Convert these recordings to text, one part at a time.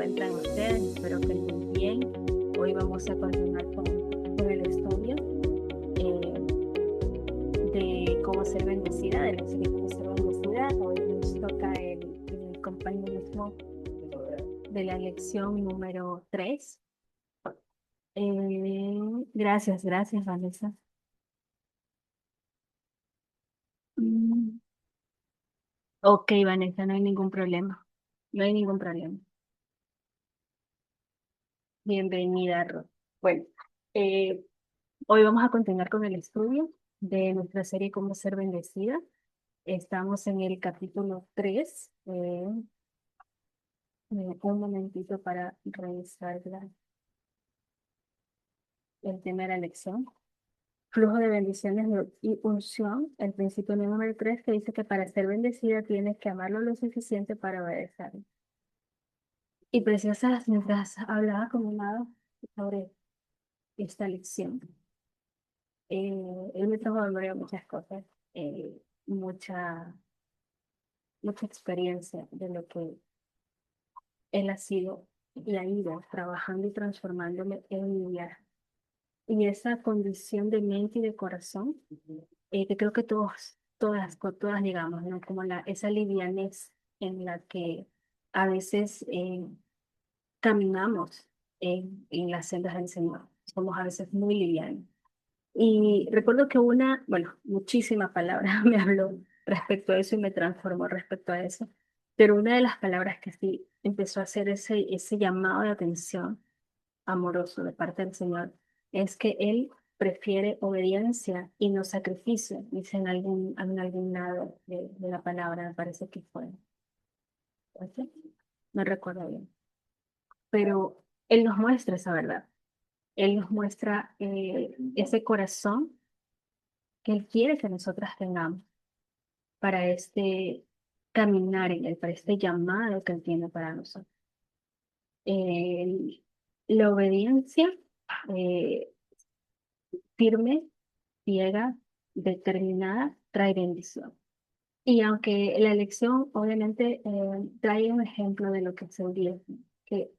encuentran ustedes? Espero que muy bien. Hoy vamos a continuar con el estudio de cómo ser bendecida, de la serie Cómo ser bendecida. Hoy nos toca el compañerismo de la lección número 3. Gracias, Vanessa. Mm, Ok, Vanessa, no hay ningún problema. No hay ningún problema. Bienvenida, Ro. Bueno, eh, hoy vamos a continuar con el estudio de nuestra serie Cómo ser bendecida. Estamos en el capítulo 3. Un momentito para revisar el tema de la lección. Flujo de bendiciones y unción. El principio número 3 que dice que para ser bendecida tienes que amarlo lo suficiente para obedecerlo. Y preciosas, mientras hablaba con mi amado sobre esta lección, él me trajo a memoria muchas cosas, eh, mucha mucha experiencia de lo que él ha sido y ha ido trabajando y transformándome en mi vida. Y esa condición de mente y de corazón, que creo que todas llegamos, ¿no? Como esa livianez en la que a veces caminamos en las sendas del Señor. Somos a veces muy livianos. Y recuerdo que muchísimas palabras me habló respecto a eso y me transformó respecto a eso. Pero una de las palabras que sí empezó a hacer ese llamado de atención amoroso de parte del Señor es que Él prefiere obediencia y no sacrificio, dice en algún lado de la palabra, me parece que fue. ¿Ok? No recuerdo bien. Pero Él nos muestra esa verdad. Él nos muestra ese corazón que Él quiere que nosotras tengamos para este caminar en Él, para este llamado que Él tiene para nosotros. Eh, la obediencia eh, firme, ciega, determinada, trae bendición. Y aunque la elección obviamente trae un ejemplo de lo que es el diezmo, que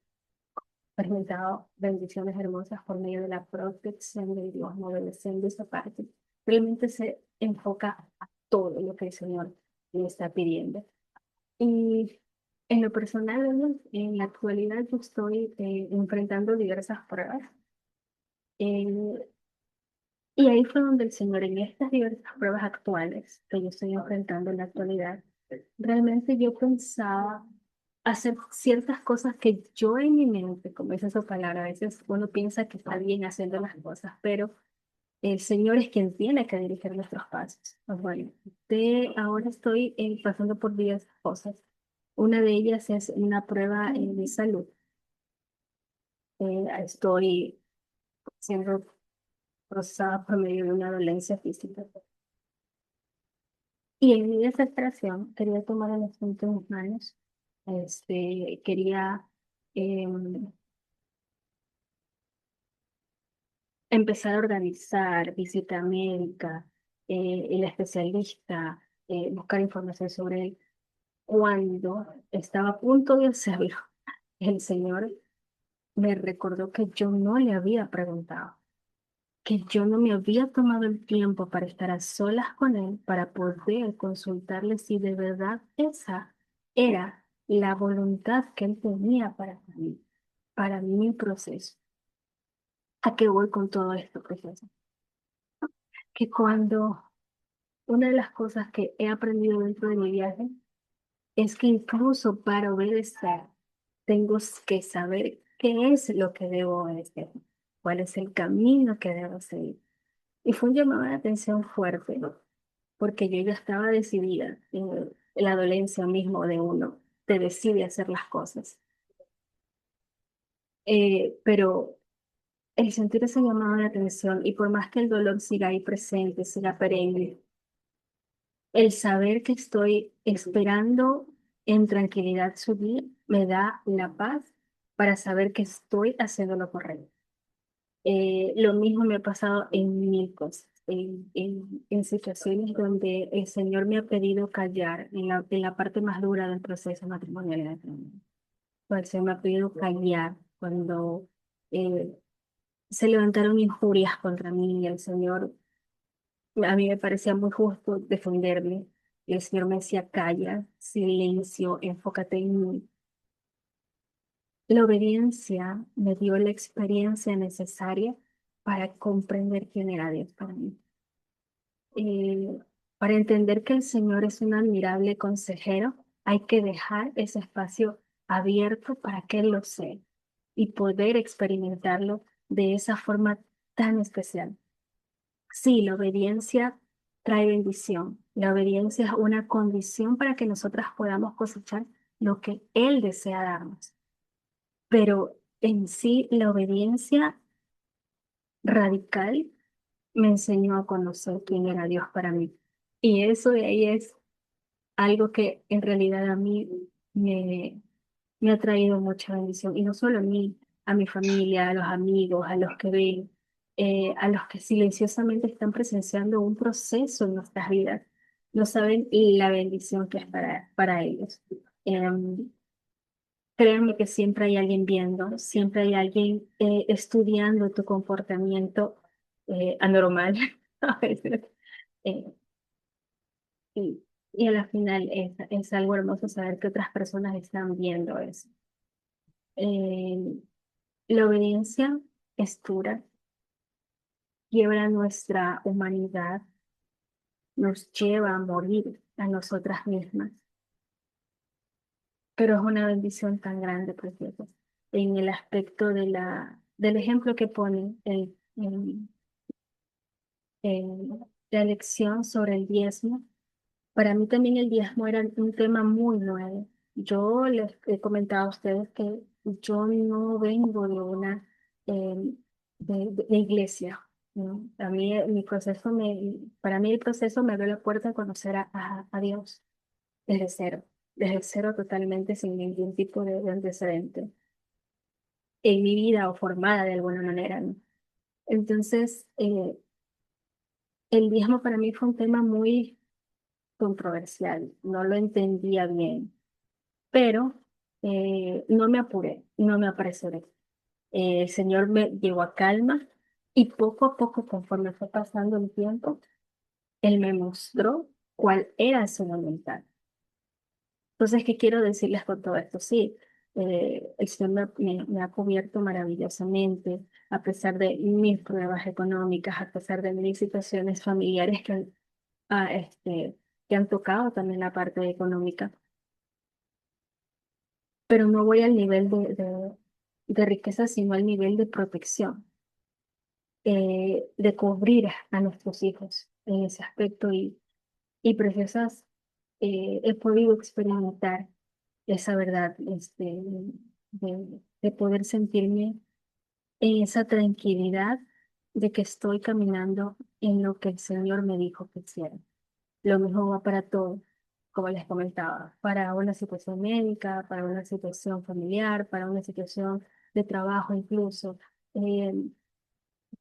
ha presentado bendiciones hermosas por medio de la protección de Dios, no obedeciendo esa parte, realmente se enfoca a todo lo que el Señor le está pidiendo. Y en lo personal, ¿no? En la actualidad yo estoy enfrentando diversas pruebas. eh, y ahí fue donde el Señor, en estas diversas pruebas actuales que yo estoy enfrentando en la actualidad, realmente yo pensaba hacer ciertas cosas que yo en mi mente, como dice su palabra, a veces uno piensa que está bien haciendo las cosas, pero el Señor es quien tiene que dirigir nuestros pasos. Pues bueno, ahora estoy pasando por diversas cosas. Una de ellas es una prueba de salud. Estoy siendo procesada por medio de una dolencia física. Y en mi desesperación quería tomar el asunto en mis manos. Quería em, empezar a organizar visita médica, el especialista, buscar información sobre él. Cuando estaba a punto de hacerlo, el Señor me recordó que yo no le había preguntado, que yo no me había tomado el tiempo para estar a solas con él, para poder consultarle si de verdad esa era la voluntad que él tenía para mi proceso. ¿A qué voy con todo esto, profesor? Que cuando una de las cosas que he aprendido dentro de mi viaje es que incluso para obedecer, tengo que saber qué es lo que debo obedecer, cuál es el camino que debo seguir. Y fue un llamado de atención fuerte, ¿no? Porque yo ya estaba decidida en la dolencia mismo de uno, te decide hacer las cosas. Pero el sentir ese llamado de atención, y por más que el dolor siga ahí presente, siga perenne, el saber que estoy esperando en tranquilidad su día me da la paz para saber que estoy haciendo lo correcto. Lo mismo me ha pasado en mil cosas, en situaciones donde el Señor me ha pedido callar en la parte más dura del proceso matrimonial. cual se me ha pedido callar cuando eh, se levantaron injurias contra mí y el Señor, a mí me parecía muy justo defenderme. Y el Señor me decía, calla, silencio, enfócate en mí. La obediencia me dio la experiencia necesaria para comprender quién era Dios para mí. Eh, para entender que el Señor es un admirable consejero, hay que dejar ese espacio abierto para que Él lo sea y poder experimentarlo de esa forma tan especial. Sí, la obediencia trae bendición. La obediencia es una condición para que nosotras podamos cosechar lo que Él desea darnos. Pero en sí, la obediencia radical me enseñó a conocer quién era Dios para mí. Y eso de ahí es algo que en realidad a mí me, me ha traído mucha bendición. Y no solo a mí, a mi familia, a los amigos, a los que ven, a los que silenciosamente están presenciando un proceso en nuestras vidas. No saben la bendición que es para ellos. Em, Créanme que siempre hay alguien viendo, siempre hay alguien estudiando tu comportamiento anormal a veces. Eh, y, y a la final es algo hermoso saber que otras personas están viendo eso. Eh, la obediencia es dura, quiebra nuestra humanidad, nos lleva a morir a nosotras mismas, pero es una bendición tan grande, preciosa, en el aspecto del ejemplo que pone la elección sobre el diezmo. Para mí también el diezmo era un tema muy nuevo. Yo les he comentado a ustedes que yo no vengo de una eh, de iglesia, ¿no? A mí para mí el proceso me abrió la puerta a conocer a Dios desde cero totalmente sin ningún tipo de antecedente en mi vida o formada de alguna manera, ¿no? Entonces, el diezmo para mí fue un tema muy controversial, no lo entendía bien, pero no me apuré, no me apresuré. El Señor me llevó a calma y poco a poco, conforme fue pasando el tiempo, Él me mostró cuál era su voluntad. Entonces, ¿qué quiero decirles con todo esto? Sí, el Señor me ha cubierto maravillosamente, a pesar de mis pruebas económicas, a pesar de mis situaciones familiares que han tocado también la parte económica, pero no voy al nivel de riqueza, sino al nivel de protección, de cubrir a nuestros hijos en ese aspecto y preciosas, he podido experimentar esa verdad, de poder sentirme en esa tranquilidad de que estoy caminando en lo que el Señor me dijo que hiciera. Lo mismo va para todo, como les comentaba, para una situación médica, para una situación familiar, para una situación de trabajo incluso. Eh,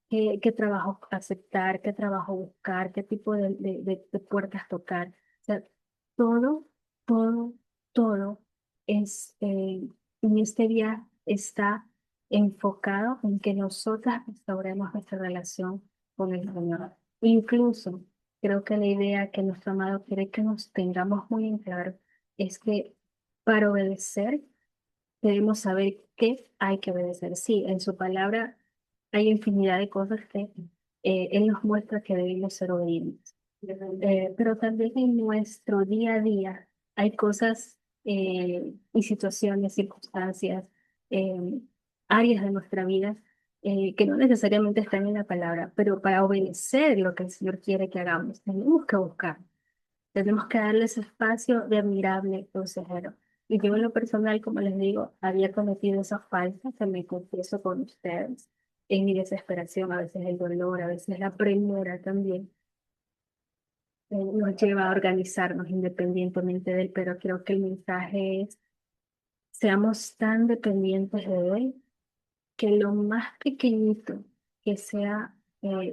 qué trabajo aceptar, qué trabajo buscar, qué tipo de puertas tocar. O sea, todo, todo, todo es, en este día está enfocado en que nosotras restauremos nuestra relación con el Señor. Incluso creo que la idea que nuestro amado quiere que nos tengamos muy en claro es que para obedecer debemos saber qué hay que obedecer. Sí, en su palabra hay infinidad de cosas que Él nos muestra que debemos ser obedientes. Pero también en nuestro día a día hay cosas y situaciones, circunstancias, eh, áreas de nuestra vida que no necesariamente están en la palabra, pero para obedecer lo que el Señor quiere que hagamos, tenemos que buscar. Tenemos que darle ese espacio de admirable consejero. Y yo en lo personal, como les digo, había cometido esa falta que me confieso con ustedes en mi desesperación, a veces el dolor, a veces la premura también, nos lleva a organizarnos independientemente de él, pero creo que el mensaje es, seamos tan dependientes de él que lo más pequeñito que sea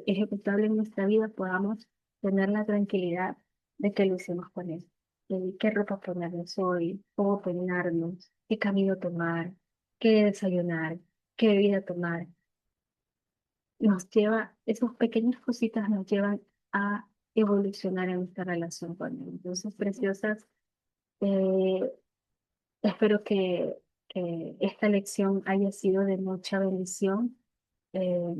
ejecutable en nuestra vida podamos tener la tranquilidad de que lo hicimos con él. qué ropa ponernos hoy, cómo peinarnos, qué camino tomar, qué desayunar, qué bebida tomar. Esas pequeñas cositas nos llevan a evolucionar en nuestra relación con él. Entonces, preciosas, eh, espero que esta lección haya sido de mucha bendición, eh,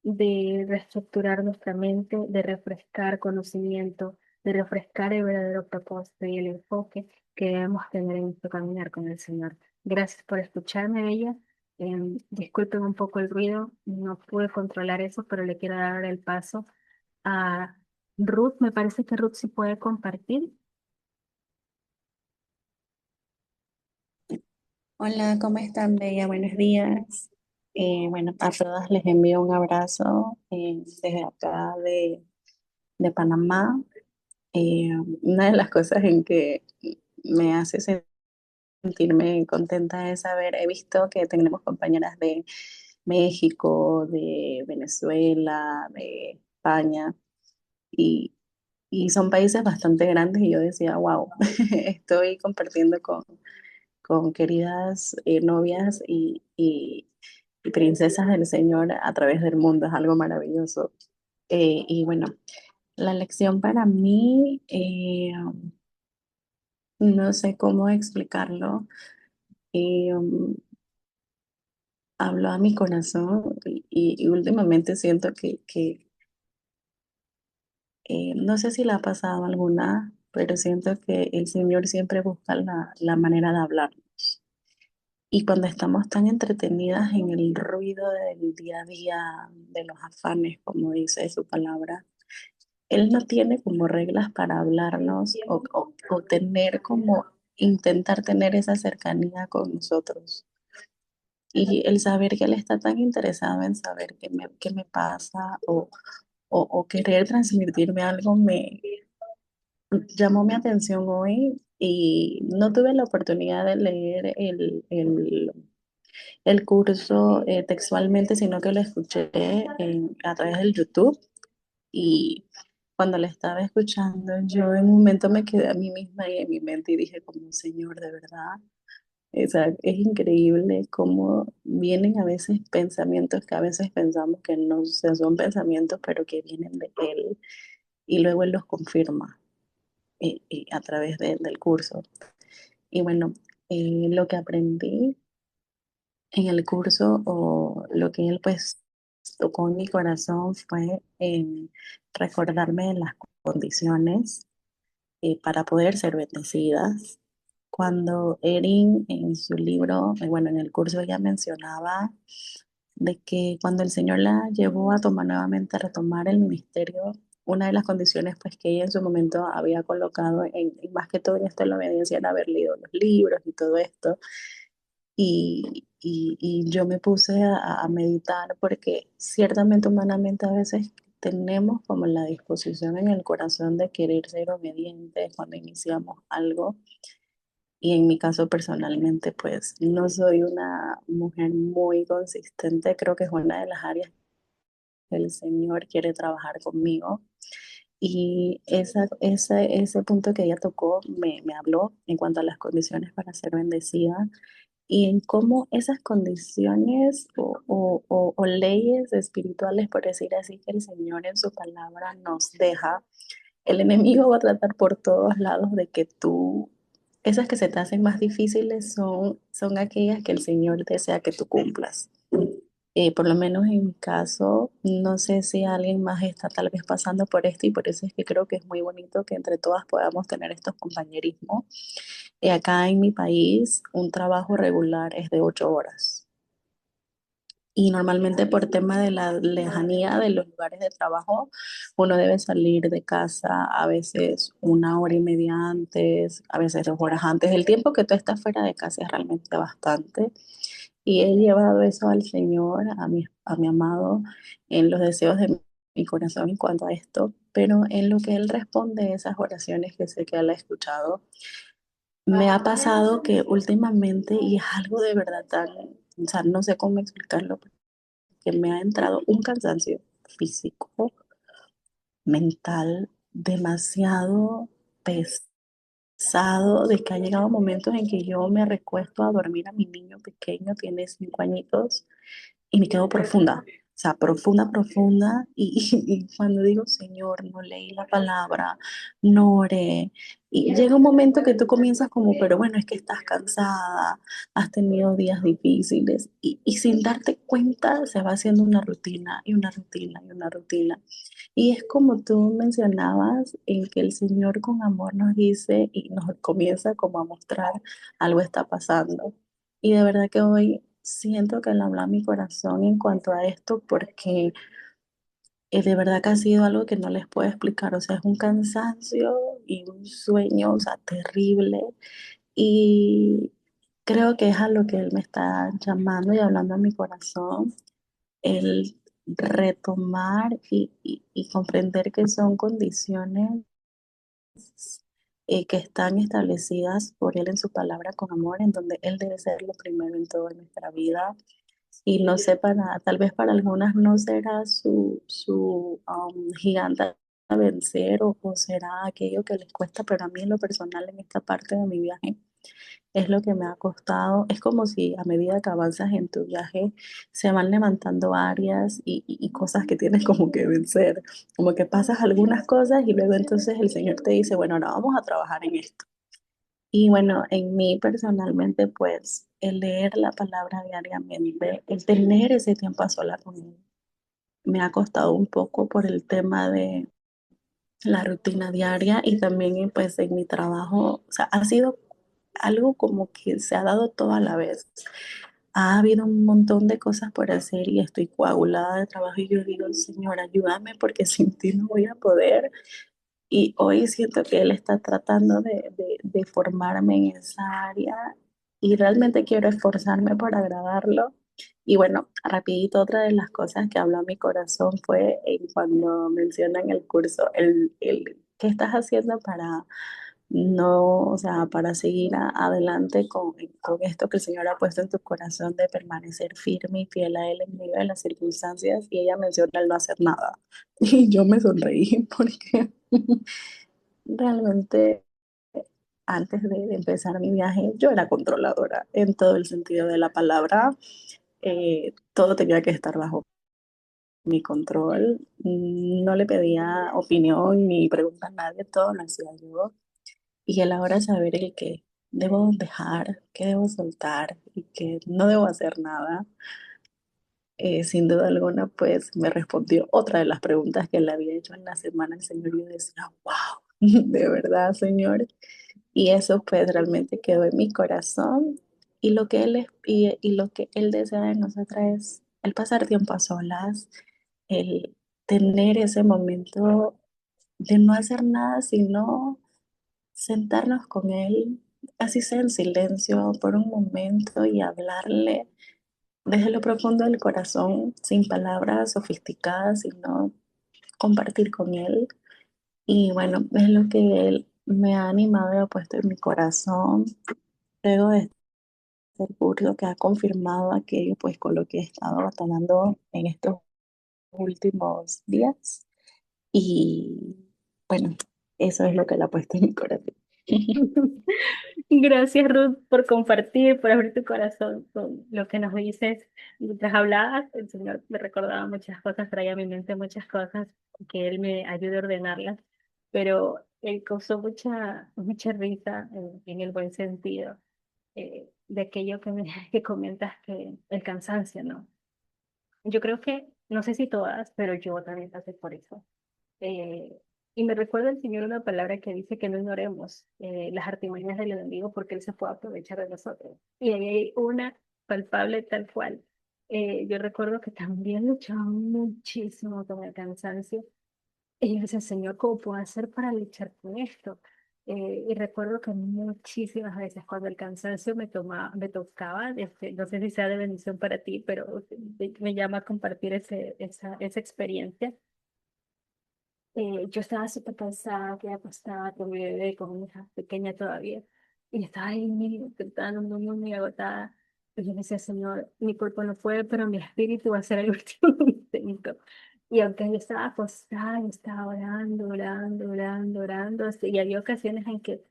de reestructurar nuestra mente, de refrescar conocimiento, de refrescar el verdadero propósito y el enfoque que debemos tener en nuestro caminar con el Señor. Gracias por escucharme, Bella. Disculpen un poco el ruido, no pude controlar eso, pero le quiero dar el paso a Ruth. Me parece que Ruth sí puede compartir. Hola, ¿cómo están, Bella? Buenos días. Bueno, a todas les envío un abrazo desde acá de Panamá. Una de las cosas en que me hace sentirme contenta es saber, he visto que tenemos compañeras de México, de Venezuela, de España, y, y son países bastante grandes y yo decía, wow, estoy compartiendo con queridas novias y princesas del Señor a través del mundo. Es algo maravilloso. Y bueno, la lección para mí, no sé cómo explicarlo. Habló a mi corazón y últimamente siento que no sé si le ha pasado alguna, pero siento que el Señor siempre busca la manera de hablar. Y cuando estamos tan entretenidas en el ruido del día a día, de los afanes, como dice su palabra, Él no tiene como reglas para hablarnos o tener como intentar tener esa cercanía con nosotros. Y el saber que Él está tan interesado en saber qué me pasa o querer transmitirme algo me llamó mi atención hoy y no tuve la oportunidad de leer el curso textualmente, sino que lo escuché a través del YouTube y cuando lo estaba escuchando, yo en un momento me quedé a mí misma y en mi mente y dije como, Señor, de verdad, o sea, es increíble cómo vienen a veces pensamientos que a veces pensamos que no o sea, son pensamientos, pero que vienen de Él y luego Él los confirma y a través del curso. Y bueno, lo que aprendí en el curso o lo que él pues tocó en mi corazón fue recordarme de las condiciones para poder ser bendecidas. Cuando Erin en su libro, bueno, en el curso ella mencionaba de que cuando el Señor la llevó a tomar nuevamente a retomar el ministerio, una de las condiciones pues que ella en su momento había colocado en más que todo en esto la obediencia era haber leído los libros y todo esto, y yo me puse a meditar porque ciertamente humanamente a veces tenemos como la disposición en el corazón de querer ser obedientes cuando iniciamos algo. Y en mi caso personalmente, pues no soy una mujer muy consistente. Creo que es una de las áreas que el Señor quiere trabajar conmigo. Y ese punto que ella tocó me habló en cuanto a las condiciones para ser bendecida y en cómo esas condiciones o leyes espirituales, por decir así, que el Señor en su palabra nos deja, el enemigo va a tratar por todos lados de que tú, esas que se te hacen más difíciles son aquellas que el Señor desea que tú cumplas. Por lo menos en mi caso, no sé si alguien más está tal vez pasando por esto y por eso es que creo que es muy bonito que entre todas podamos tener estos compañerismos. Acá en mi país, un trabajo regular es de 8 horas. Y normalmente por tema de la lejanía de los lugares de trabajo, uno debe salir de casa a veces 1 hora y media antes, a veces 2 horas antes. El tiempo que tú estás fuera de casa es realmente bastante. Y he llevado eso al Señor, a mi amado, en los deseos de mi corazón en cuanto a esto, pero en lo que Él responde esas oraciones que sé que Él ha escuchado, me ha pasado que últimamente, y es algo de verdad tan, o sea, no sé cómo explicarlo, que me ha entrado un cansancio físico, mental, demasiado pesado pasado de que ha llegado momentos en que yo me recuesto a dormir a mi niño pequeño, tiene 5 añitos, y me quedo profunda, o sea, profunda, profunda, y cuando digo, Señor, no leí la palabra, no oré, y llega un momento que tú comienzas como, pero bueno, es que estás cansada, has tenido días difíciles, y sin darte cuenta se va haciendo una rutina, y una rutina, y una rutina. Y es como tú mencionabas, en que el Señor con amor nos dice y nos comienza como a mostrar algo está pasando. Y de verdad que hoy siento que Él habla a mi corazón en cuanto a esto porque de verdad que ha sido algo que no les puedo explicar. O sea, es un cansancio y un sueño, o sea, terrible. Y creo que es a lo que Él me está llamando y hablando a mi corazón, el retomar y comprender que son condiciones que están establecidas por Él en su palabra con amor, en donde Él debe ser lo primero en toda nuestra vida. Y no sé, tal vez para algunas no será su gigante a vencer o será aquello que les cuesta, pero a mí en lo personal en esta parte de mi viaje es lo que me ha costado. Es como si a medida que avanzas en tu viaje se van levantando áreas y cosas que tienes como que vencer, como que pasas algunas cosas y luego entonces el Señor te dice, bueno, ahora vamos a trabajar en esto. Y bueno, en mí personalmente, pues el leer la palabra diariamente, el tener ese tiempo a solas con Él, me ha costado un poco por el tema de la rutina diaria y también pues en mi trabajo, o sea, ha sido algo como que se ha dado todo a la vez. Ha habido un montón de cosas por hacer y estoy coagulada de trabajo y yo digo, Señor, ayúdame porque sin ti no voy a poder. Y hoy siento que Él está tratando de formarme en esa área y realmente quiero esforzarme por agradarlo. Y bueno, rapidito, otra de las cosas que habló a mi corazón fue en cuando mencionan el curso, ¿qué estás haciendo para no, o sea, para seguir adelante con esto que el Señor ha puesto en tu corazón de permanecer firme y fiel a Él en medio de las circunstancias? Y ella menciona el no hacer nada. Y yo me sonreí porque realmente antes de empezar mi viaje yo era controladora en todo el sentido de la palabra. Todo tenía que estar bajo mi control. No le pedía opinión ni pregunta a nadie, todo lo hacía yo. Y el ahora saber el que debo dejar, que debo soltar y que no debo hacer nada, sin duda alguna, pues me respondió otra de las preguntas que le había hecho en la semana el Señor. Y yo decía, wow, de verdad, Señor. Y eso pues realmente quedó en mi corazón. Y lo que y lo que Él desea de nosotras es el pasar tiempo a solas, el tener ese momento de no hacer nada, sino sentarnos con Él, así sea en silencio por un momento y hablarle desde lo profundo del corazón, sin palabras sofisticadas, sino compartir con Él. Y bueno, es lo que Él me ha animado y ha puesto en mi corazón. Luego de este curso que ha confirmado aquello, pues con lo que he estado batallando en estos últimos días. Y bueno, eso es lo que Él ha puesto en mi corazón. Gracias, Ruth, por compartir, por abrir tu corazón con lo que nos dices. Mientras hablabas, el Señor me recordaba muchas cosas, traía a mi mente muchas cosas, que Él me ayude a ordenarlas, pero Él causó mucha risa en el buen sentido, de aquello que comentas, que el cansancio, ¿no? Yo creo que, no sé si todas, pero yo también pasé por eso. Eh, y me recuerda el Señor una palabra que dice que no ignoremos las artimañas del enemigo porque él se puede aprovechar de nosotros. Y ahí hay una palpable tal cual. Yo recuerdo que también luchaba muchísimo con el cansancio. Y yo decía, Señor, ¿cómo puedo hacer para luchar con esto? Y recuerdo que muchísimas veces cuando el cansancio me tocaba, no sé si sea de bendición para ti, pero me llama a compartir esa experiencia. Yo estaba súper cansada, que acostada con mi bebé, con mi hija pequeña todavía, y estaba ahí intentando, muy, muy, muy agotada. Y yo le decía, Señor, mi cuerpo no puede, pero mi espíritu va a ser el último intento. Y aunque yo estaba acostada, yo estaba orando, orando, orando, orando, y había ocasiones en que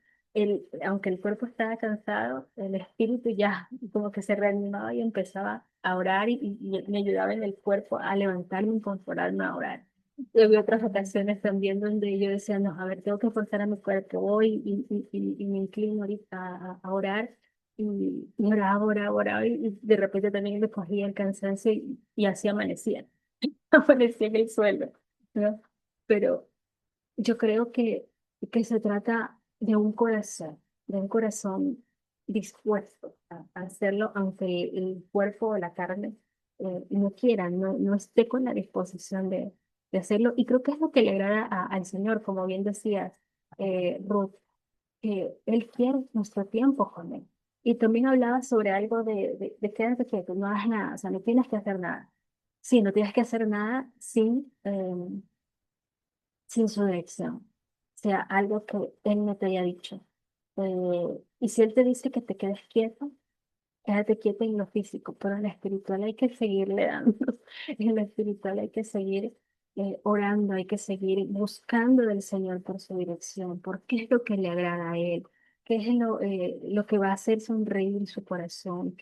aunque el cuerpo estaba cansado, el espíritu ya como que se reanimaba y empezaba a orar y me ayudaba en el cuerpo a levantarme, incorporarme a orar. Y había otras ocasiones también donde yo decía, no, a ver, tengo que forzar a mi cuerpo hoy y me inclino ahorita a orar. Y oraba, oraba, oraba y de repente también me cogía el cansancio y así amanecía, amanecía en el suelo, ¿no? Pero yo creo que se trata de un corazón dispuesto a hacerlo, aunque el cuerpo o la carne no quiera, no esté con la disposición de hacerlo. Y creo que es lo que le agrada al Señor, como bien decías, Ruth, que Él quiere nuestro tiempo con Él. Y también hablaba sobre algo de quédate quieto, no hagas nada, o sea, no tienes que hacer nada. Sí, no tienes que hacer nada sin su dirección, o sea, algo que él no te haya dicho. Y si él te dice que te quedes quieto, quédate quieto en lo físico, pero en lo espiritual hay que seguirle dando. En lo espiritual hay que seguir orando, hay que seguir buscando del Señor por su dirección, por qué es lo que le agrada a Él, qué es lo que va a hacer sonreír su corazón,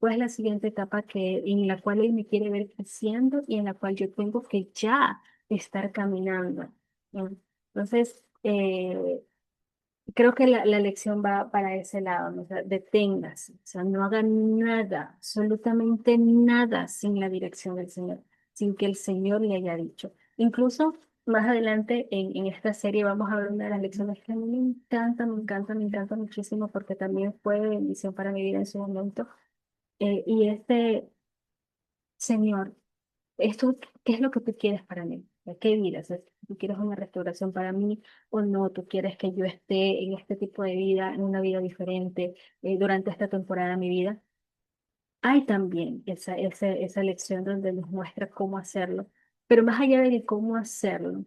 cuál es la siguiente etapa en la cual Él me quiere ver creciendo y en la cual yo tengo que ya estar caminando. ¿No? Entonces, creo que la lección va para ese lado, ¿no? O sea, deténgase, o sea, no haga nada, absolutamente nada sin la dirección del Señor, sin que el Señor le haya dicho. Incluso más adelante en esta serie vamos a ver una de las lecciones que a mí me encanta, me encanta, me encanta muchísimo porque también fue de bendición para mi vida en su momento. Y este Señor, esto, ¿qué es lo que tú quieres para mí? ¿Qué vida? O sea, ¿tú quieres una restauración para mí o no? ¿Tú quieres que yo esté en este tipo de vida, en una vida diferente durante esta temporada de mi vida? Hay también esa lección donde nos muestra cómo hacerlo, pero más allá de cómo hacerlo,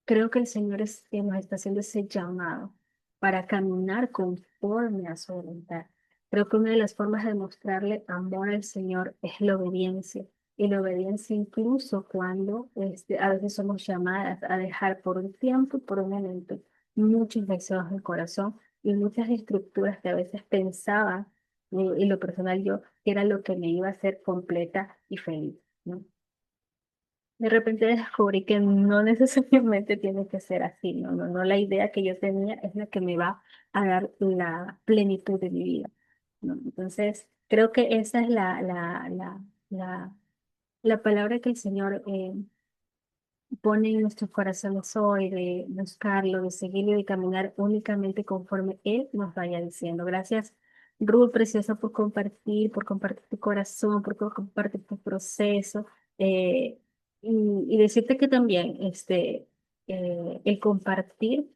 creo que el Señor nos está haciendo ese llamado para caminar conforme a su voluntad. Creo que una de las formas de mostrarle amor al Señor es la obediencia. Y la obediencia incluso cuando a veces somos llamadas a dejar por un tiempo, por un momento, muchos deseos del corazón y muchas estructuras que a veces pensaba, en lo personal yo, que era lo que me iba a hacer completa y feliz, ¿no? De repente descubrí que no necesariamente tiene que ser así, no, no, no, la idea que yo tenía es la que me va a dar la plenitud de mi vida, ¿no? Entonces, creo que esa es la, la palabra que el Señor pone en nuestros corazones hoy de buscarlo, de seguirlo y de caminar únicamente conforme Él nos vaya diciendo. Gracias, Ruth, preciosa, por compartir tu corazón, por compartir tu proceso. eh, y decirte que también el compartir,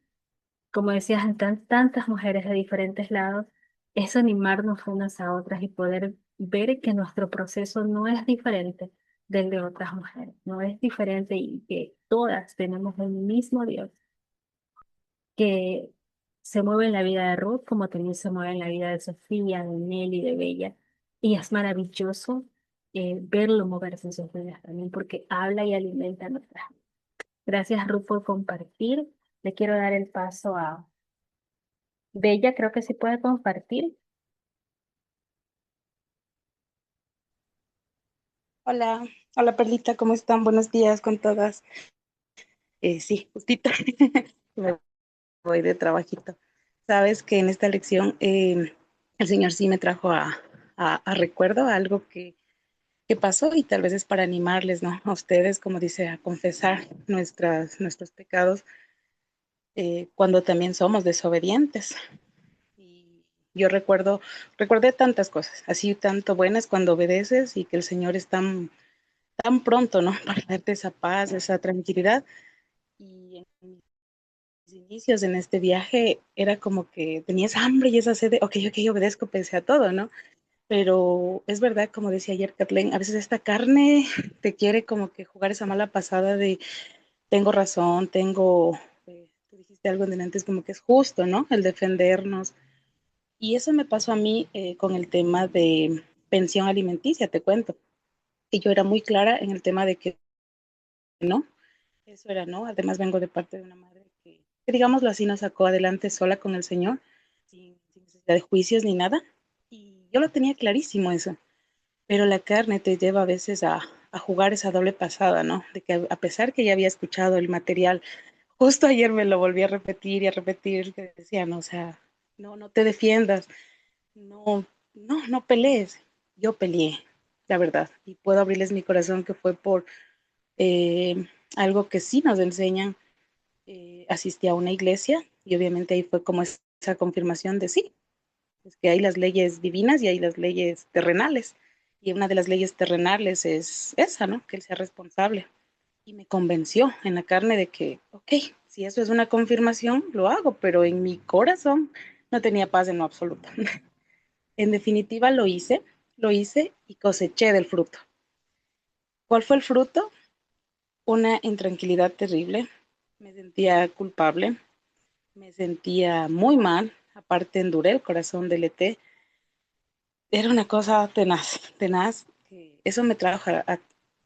como decías, en tantas mujeres de diferentes lados, es animarnos unas a otras y poder ver que nuestro proceso no es diferente del de otras mujeres, no es diferente y que todas tenemos el mismo Dios que se mueve en la vida de Ruth como también se mueve en la vida de Sofía, de Nelly, de Bella. Y es maravilloso verlo moverse en sus vidas también porque habla y alimenta nuestras vidas. Gracias, Ruth, por compartir. Le quiero dar el paso a Bella, creo que sí puede compartir. Hola, hola Perlita, ¿cómo están? Buenos días con todas. Sí, justito me voy de trabajito. Sabes que en esta lección el Señor sí me trajo a recuerdo algo que pasó y tal vez es para animarles, ¿no? A ustedes, como dice, a confesar nuestros pecados cuando también somos desobedientes. Y yo recordé tantas cosas, así tanto buenas cuando obedeces y que el Señor es tan pronto, ¿no? Para darte esa paz, esa tranquilidad. Y en mis inicios en este viaje era como que tenías hambre y esa sed de, ok, obedezco pese a todo, ¿no? Pero es verdad, como decía ayer Kathleen, a veces esta carne te quiere como que jugar esa mala pasada de tengo razón, tú dijiste algo en antes como que es justo, ¿no? El defendernos. Y eso me pasó a mí con el tema de pensión alimenticia, te cuento. Y yo era muy clara en el tema de que no, eso era no. Además vengo de parte de una madre que digámoslo así, nos sacó adelante sola con el Señor, sin necesidad de juicios ni nada. Y yo lo tenía clarísimo eso. Pero la carne te lleva a veces a jugar esa doble pasada, ¿no? De que a pesar que ya había escuchado el material, justo ayer me lo volví a repetir y a repetir, que decía, no, o sea, no te defiendas, no pelees. Yo peleé, la verdad, y puedo abrirles mi corazón que fue por eh, algo que sí nos enseñan. Asistí a una iglesia y obviamente ahí fue como esa confirmación de sí, es que hay las leyes divinas y hay las leyes terrenales. Y una de las leyes terrenales es esa, ¿no? Que él sea responsable. Y me convenció en la carne de que, ok, si eso es una confirmación, lo hago, pero en mi corazón no tenía paz en lo absoluto. En definitiva lo hice y coseché del fruto. ¿Cuál fue el fruto? Una intranquilidad terrible. Me sentía culpable, me sentía muy mal, aparte enduré el corazón del ET. Era una cosa tenaz, tenaz. Que eso me trajo a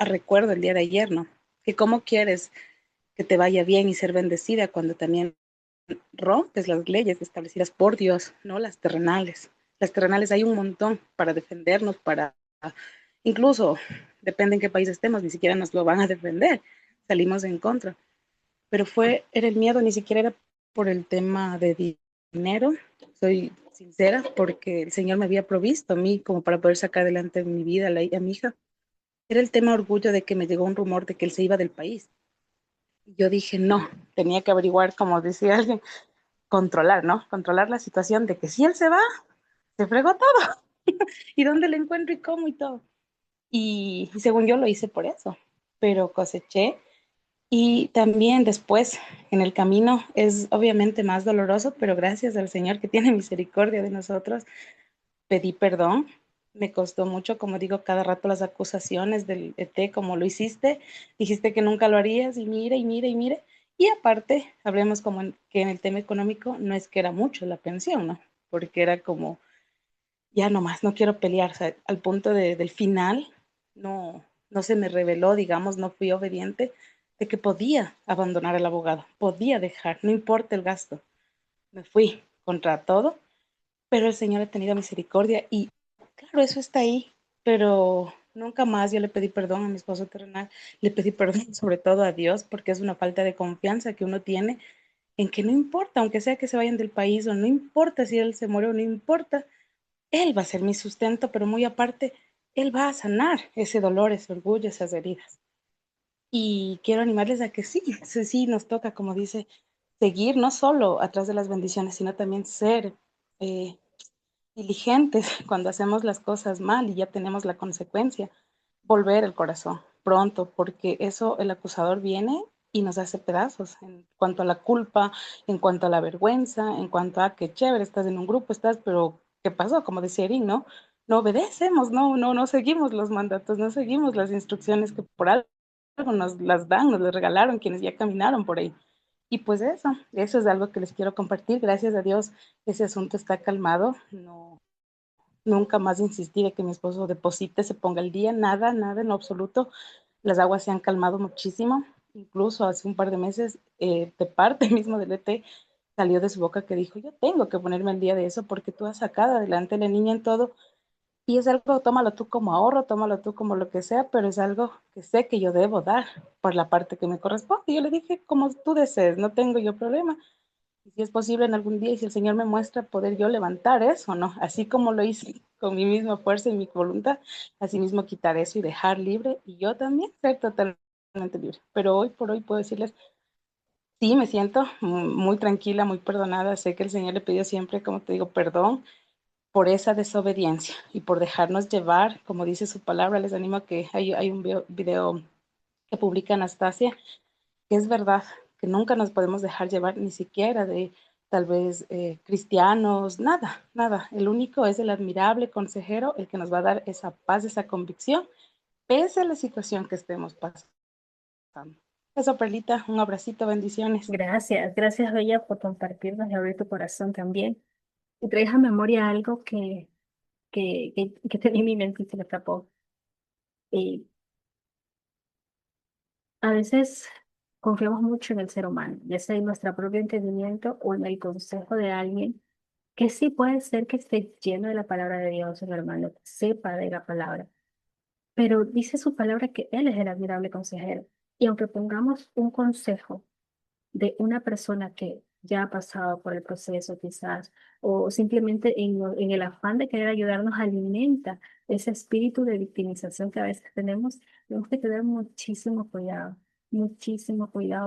recuerdo el día de ayer, ¿no? Que cómo quieres que te vaya bien y ser bendecida cuando también rompes las leyes establecidas por Dios, no las terrenales. Las terrenales hay un montón para defendernos, para incluso, depende en qué país estemos, ni siquiera nos lo van a defender. Salimos en contra. Pero era el miedo, ni siquiera era por el tema de dinero, soy sincera, porque el Señor me había provisto a mí como para poder sacar adelante mi vida, a mi hija. Era el tema orgullo de que me llegó un rumor de que él se iba del país. Yo dije, no, tenía que averiguar, como decía alguien, controlar, ¿no? Controlar la situación de que si él se va, se fregó todo. ¿Y dónde le encuentro y cómo y todo? Y según yo lo hice por eso, pero coseché. Y también después, en el camino, es obviamente más doloroso, pero gracias al Señor que tiene misericordia de nosotros, pedí perdón. Me costó mucho, como digo, cada rato las acusaciones del ET, como lo hiciste, dijiste que nunca lo harías y mire y mire y mire. Y aparte, hablemos como que en el tema económico no es que era mucho la pensión, ¿no? Porque era como, ya nomás, no quiero pelear, o sea, al punto del final, no se me reveló, digamos, no fui obediente de que podía abandonar al abogado, podía dejar, no importa el gasto. Me fui contra todo, pero el Señor ha tenido misericordia y claro, eso está ahí, pero nunca más yo le pedí perdón a mi esposo terrenal, le pedí perdón sobre todo a Dios porque es una falta de confianza que uno tiene en que no importa, aunque sea que se vayan del país o no importa si él se muere o no importa, él va a ser mi sustento, pero muy aparte, él va a sanar ese dolor, ese orgullo, esas heridas. Y quiero animarles a que sí, sí, sí, nos toca, como dice, seguir no solo atrás de las bendiciones, sino también ser eh, diligentes cuando hacemos las cosas mal y ya tenemos la consecuencia, volver el corazón pronto, porque eso el acusador viene y nos hace pedazos en cuanto a la culpa, en cuanto a la vergüenza, en cuanto a que chévere, estás en un grupo, pero ¿qué pasó? Como decía Erin, ¿no? No obedecemos, no seguimos los mandatos, no seguimos las instrucciones que por algo nos las dan, nos las regalaron quienes ya caminaron por ahí. Y pues eso es algo que les quiero compartir. Gracias a Dios, ese asunto está calmado. No, nunca más insistí de que mi esposo deposite, se ponga al día, nada en lo absoluto. Las aguas se han calmado muchísimo. Incluso hace un par de meses, de parte mismo del ET, salió de su boca que dijo, yo tengo que ponerme al día de eso porque tú has sacado adelante a la niña en todo. Y es algo, tómalo tú como ahorro, tómalo tú como lo que sea, pero es algo que sé que yo debo dar por la parte que me corresponde. Y yo le dije, como tú desees, no tengo yo problema. Y si es posible en algún día y si el Señor me muestra poder yo levantar eso, ¿no? Así como lo hice con mi misma fuerza y mi voluntad, así mismo quitar eso y dejar libre y yo también ser totalmente libre. Pero hoy por hoy puedo decirles, sí, me siento muy tranquila, muy perdonada. Sé que el Señor le pidió siempre, como te digo, perdón por esa desobediencia y por dejarnos llevar, como dice su palabra. Les animo a que hay un video que publica Anastasia, que es verdad, que nunca nos podemos dejar llevar ni siquiera de tal vez cristianos, nada. El único es el admirable consejero, el que nos va a dar esa paz, esa convicción, pese a la situación que estemos pasando. Eso, Perlita, un abracito, bendiciones. Gracias, Bella, por compartirnos y abrir tu corazón también. Y traes a memoria algo que tenía en mi mente y se me escapó. Y a veces confiamos mucho en el ser humano, ya sea en nuestro propio entendimiento o en el consejo de alguien que sí puede ser que esté lleno de la palabra de Dios, el hermano, que sepa de la palabra, pero dice su palabra que Él es el admirable consejero. Y aunque pongamos un consejo de una persona que ya ha pasado por el proceso quizás, o simplemente en el afán de querer ayudarnos, alimenta ese espíritu de victimización que a veces tenemos que tener muchísimo cuidado,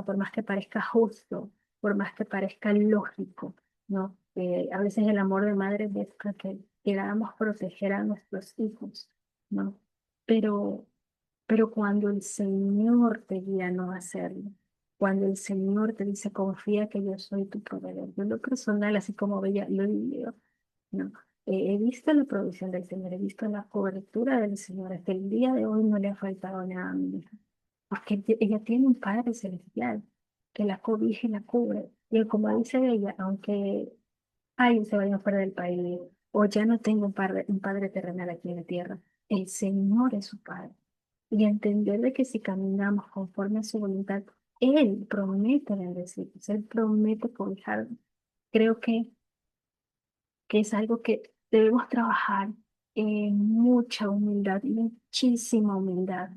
por más que parezca justo, por más que parezca lógico, ¿no? A veces el amor de madre busca que queramos proteger a nuestros hijos, ¿no? Pero pero cuando el Señor te guía a no hacerlo, cuando el Señor te dice, confía que yo soy tu proveedor. Yo en lo personal, así como veía, lo he vivido, ¿no? He visto la provisión del Señor, he visto la cobertura del Señor. Hasta el día de hoy no le ha faltado nada a mi hija, porque ella tiene un Padre celestial que la cobija y la cubre. Y como dice ella, aunque ay, se vayan fuera del país, o ya no tengo un padre terrenal aquí en la tierra, el Señor es su Padre y entender de que si caminamos conforme a su voluntad, Él promete bendecirnos, Él promete cobijarnos. Creo que es algo que debemos trabajar en mucha humildad, muchísima humildad,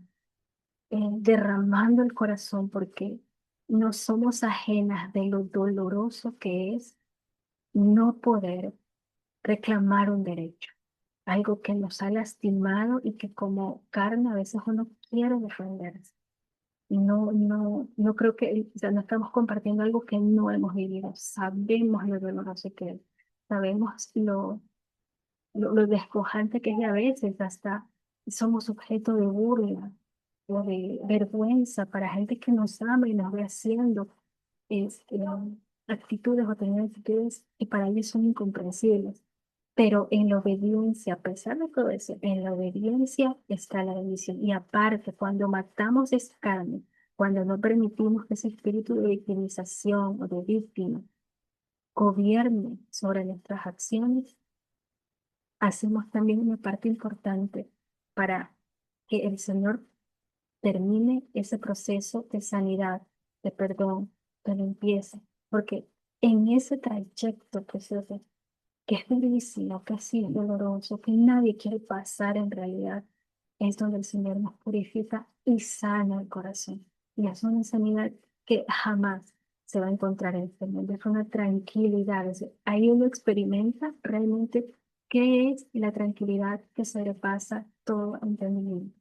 derramando el corazón porque no somos ajenas de lo doloroso que es no poder reclamar un derecho, algo que nos ha lastimado y que como carne a veces uno quiere defenderse. No creo que, o sea, no estamos compartiendo algo que no hemos vivido. Sabemos lo doloroso que es, sabemos lo despojante que es y a veces hasta somos objeto de burla o de vergüenza para gente que nos ama y nos ve haciendo actitudes o teniendo actitudes que para ellos son incomprensibles. Pero en la obediencia, a pesar de todo eso, en la obediencia está la bendición. Y aparte, cuando matamos esa carne, cuando no permitimos que ese espíritu de victimización o de víctima gobierne sobre nuestras acciones, hacemos también una parte importante para que el Señor termine ese proceso de sanidad, de perdón, de limpieza. Porque en ese trayecto precioso que es durísimo, que así es doloroso, que nadie quiere pasar en realidad, es donde el Señor nos purifica y sana el corazón. Y es una sanidad que jamás se va a encontrar en este mundo. Es una tranquilidad. Ahí uno experimenta realmente qué es la tranquilidad que sobrepasa todo entendimiento.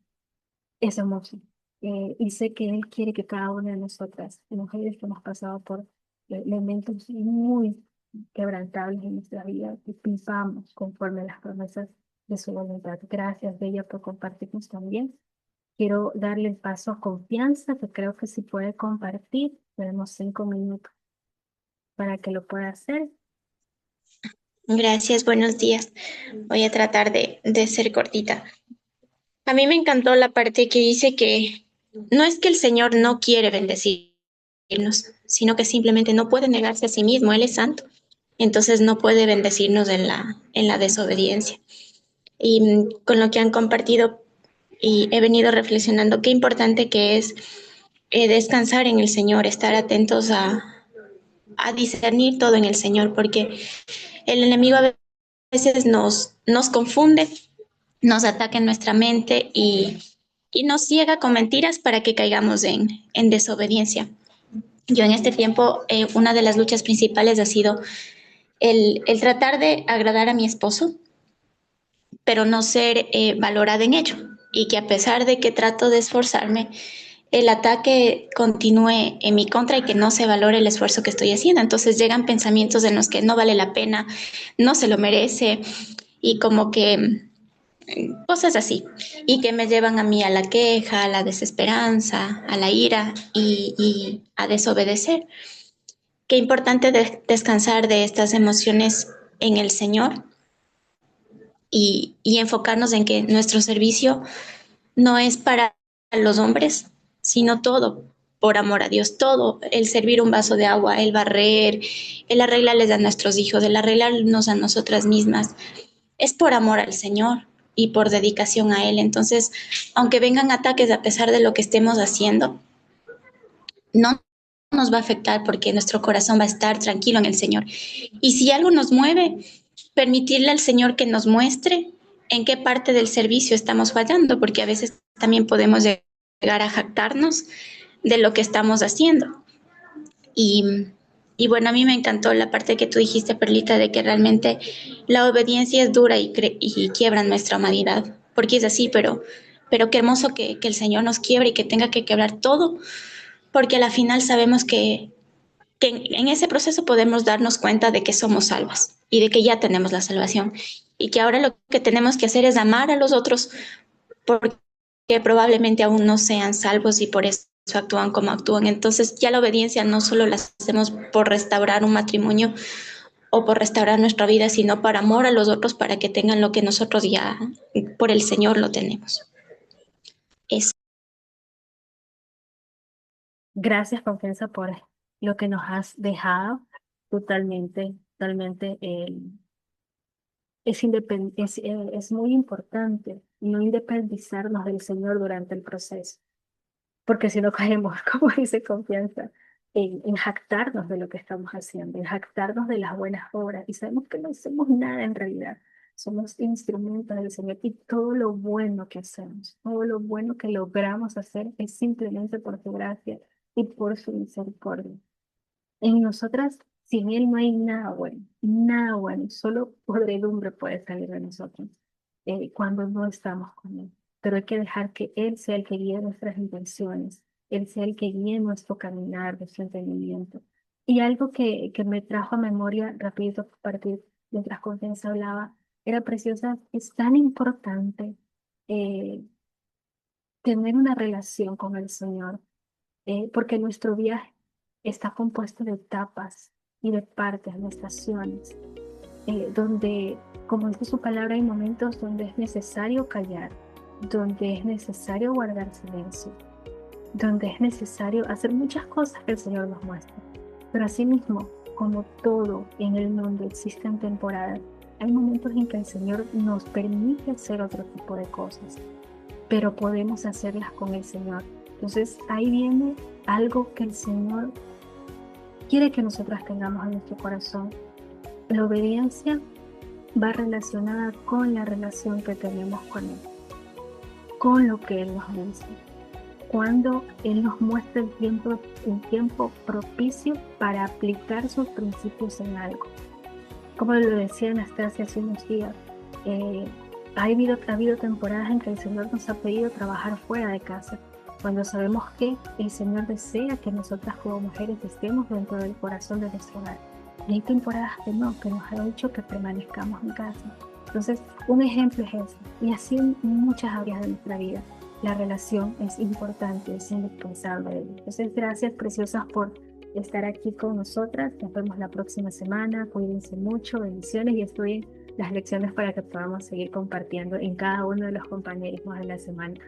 Es hermoso. Y sé que Él quiere que cada una de nosotras, mujeres que hemos pasado por elementos muy quebrantables en nuestra vida, que vivamos conforme a las promesas de su voluntad. Gracias, Bella, por compartirnos también. Quiero darle el paso a Confianza, que creo que si puede compartir. Tenemos 5 minutos para que lo pueda hacer. Gracias, buenos días. Voy a tratar de ser cortita. A mí me encantó la parte que dice que no es que el Señor no quiere bendecirnos, sino que simplemente no puede negarse a sí mismo. Él es santo, entonces no puede bendecirnos en la desobediencia. Y con lo que han compartido y he venido reflexionando, qué importante que es descansar en el Señor, estar atentos a discernir todo en el Señor, porque el enemigo a veces nos confunde, nos ataca en nuestra mente y nos ciega con mentiras para que caigamos en desobediencia. Yo en este tiempo, una de las luchas principales ha sido el tratar de agradar a mi esposo, pero no ser valorada en ello. Y que a pesar de que trato de esforzarme, el ataque continúe en mi contra y que no se valore el esfuerzo que estoy haciendo. Entonces llegan pensamientos en los que no vale la pena, no se lo merece y como que cosas así, y que me llevan a mí a la queja, a la desesperanza, a la ira y a desobedecer. Qué importante descansar de estas emociones en el Señor y enfocarnos en que nuestro servicio no es para los hombres, sino todo por amor a Dios, todo, el servir un vaso de agua, el barrer, el arreglarles a nuestros hijos, el arreglarnos a nosotras mismas, es por amor al Señor y por dedicación a Él. Entonces, aunque vengan ataques a pesar de lo que estemos haciendo, no nos va a afectar porque nuestro corazón va a estar tranquilo en el Señor. Y si algo nos mueve, permitirle al Señor que nos muestre en qué parte del servicio estamos fallando, porque a veces también podemos llegar a jactarnos de lo que estamos haciendo. Y, y bueno, a mí me encantó la parte que tú dijiste, Perlita, de que realmente la obediencia es dura y quiebra nuestra humanidad, porque es así, pero qué hermoso que el Señor nos quiebre y que tenga que quebrar todo, porque a la final sabemos que en ese proceso podemos darnos cuenta de que somos salvas y de que ya tenemos la salvación y que ahora lo que tenemos que hacer es amar a los otros porque probablemente aún no sean salvos y por eso actúan como actúan. Entonces ya la obediencia no solo la hacemos por restaurar un matrimonio o por restaurar nuestra vida, sino para amor a los otros, para que tengan lo que nosotros ya por el Señor lo tenemos. Eso. Gracias, Confianza, por lo que nos has dejado totalmente, totalmente. Es muy importante no independizarnos del Señor durante el proceso, porque si no caemos, como dice Confianza, en jactarnos de lo que estamos haciendo, en jactarnos de las buenas obras, y sabemos que no hacemos nada en realidad. Somos instrumentos del Señor y todo lo bueno que hacemos, todo lo bueno que logramos hacer es simplemente por su gracia y por su misericordia. En nosotras, sin Él no hay nada bueno, solo podredumbre puede salir de nosotros cuando no estamos con Él. Pero hay que dejar que Él sea el que guíe nuestras intenciones, Él sea el que guíe nuestro caminar, nuestro entendimiento. Y algo que me trajo a memoria rapidito a partir mientras Confianza hablaba, era preciosa, es tan importante eh, tener una relación con el Señor porque nuestro viaje está compuesto de etapas y de partes, de estaciones, donde, como dice su palabra, hay momentos donde es necesario callar, donde es necesario guardar silencio, donde es necesario hacer muchas cosas que el Señor nos muestra. Pero asimismo, como todo en el mundo existen temporadas, hay momentos en que el Señor nos permite hacer otro tipo de cosas, pero podemos hacerlas con el Señor. Entonces ahí viene algo que el Señor quiere que nosotras tengamos en nuestro corazón. La obediencia va relacionada con la relación que tenemos con Él, con lo que Él nos dice. Cuando Él nos muestra el tiempo propicio para aplicar sus principios en algo. Como lo decía Anastasia hace unos días, ha habido temporadas en que el Señor nos ha pedido trabajar fuera de casa, cuando sabemos que el Señor desea que nosotras como mujeres estemos dentro del corazón de nuestro hogar. Y hay temporadas que no, que nos ha dicho que permanezcamos en casa. Entonces, un ejemplo es ese. Y así en muchas áreas de nuestra vida. La relación es importante, es indispensable. Entonces, gracias, preciosas, por estar aquí con nosotras. Nos vemos la próxima semana. Cuídense mucho, bendiciones y estudien las lecciones para que podamos seguir compartiendo en cada uno de los compañerismos de la semana.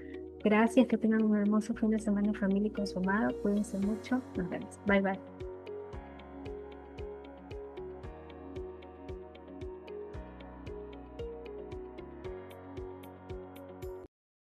Gracias, que tengan un hermoso fin de semana en familia y con su amado. Cuídense mucho. Nos vemos. Bye, bye.